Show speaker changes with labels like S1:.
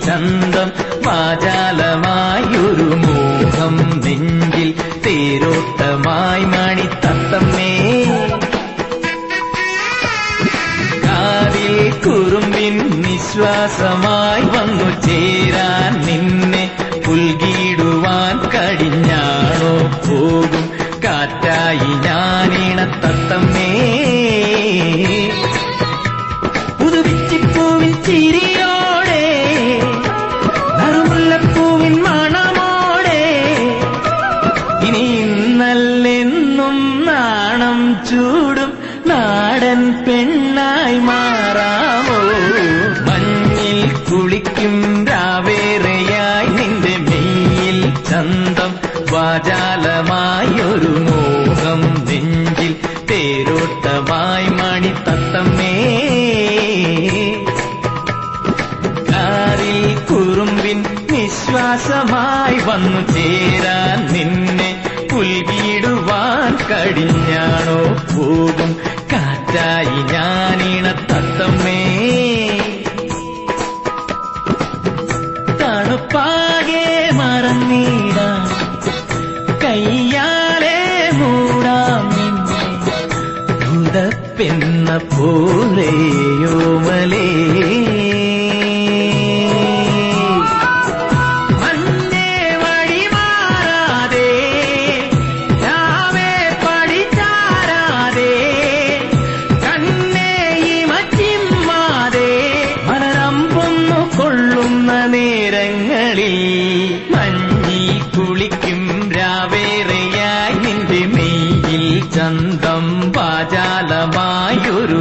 S1: ചന്തം വാചാലമായൊരു മോഹം നെഞ്ചിൽ തേരോട്ടമായി മണിത്തത്തമ്മേ കാതിൽ കുറുമ്പിൻ നിശ്വാസമായി വന്നു ചേരാൻ നിന്നെ പുൽകിടുവാൻ കഴിഞ്ഞാണോ പോകും കാറ്റായി ഞാനിണത്തത്തമ്മേ പുതുപിച്ചിപ്പൂവിൻ ചിരിയോടെ നറുമുല്ലപ്പൂവിൻ മണമോടെ ഇനി ഇന്നല്ലെന്നും നാണം ചൂടും നാടൻ പെണ്ണായി മാറാമോ മഞ്ഞിൽ കുളിക്കും രാവേറെയായി നിന്റെ മെയ്യിൽ ചന്തം വാചാലമായൊരു മോഹം നെഞ്ചിൽ തേരോട്ടമായി മണിത്തത്തമ്മേ കാറിൽ കുറുമ്പിൻ നിശ്വാസമായി വന്നു ചേരാൻ നിന്നെ പുൽകിടുവാൻ കഴിഞ്ഞാണോ പോകും കാറ്റായി ഞാനിണത്തത്തമ്മേ തണുപ്പാകെ മറന്നീടാം കയ്യാലെ മൂടാം നിന്നെ ഭൂതപ്പെന്ന പോലെയോമലേ മഞ്ഞേ വഴി മാറാതെ രാവേ പടിച്ചാരാതെ കണ്ണേ ഇമച്ചിമ്മാതെ മലരമ്പൊന്നു കൊള്ളുന്ന നേരങ്ങളിൽ മഞ്ഞി കുളിക്കും രാവേറെയായി നിന്റെ മെയ്യിൽ ചന്തം വാചാലമായൊരു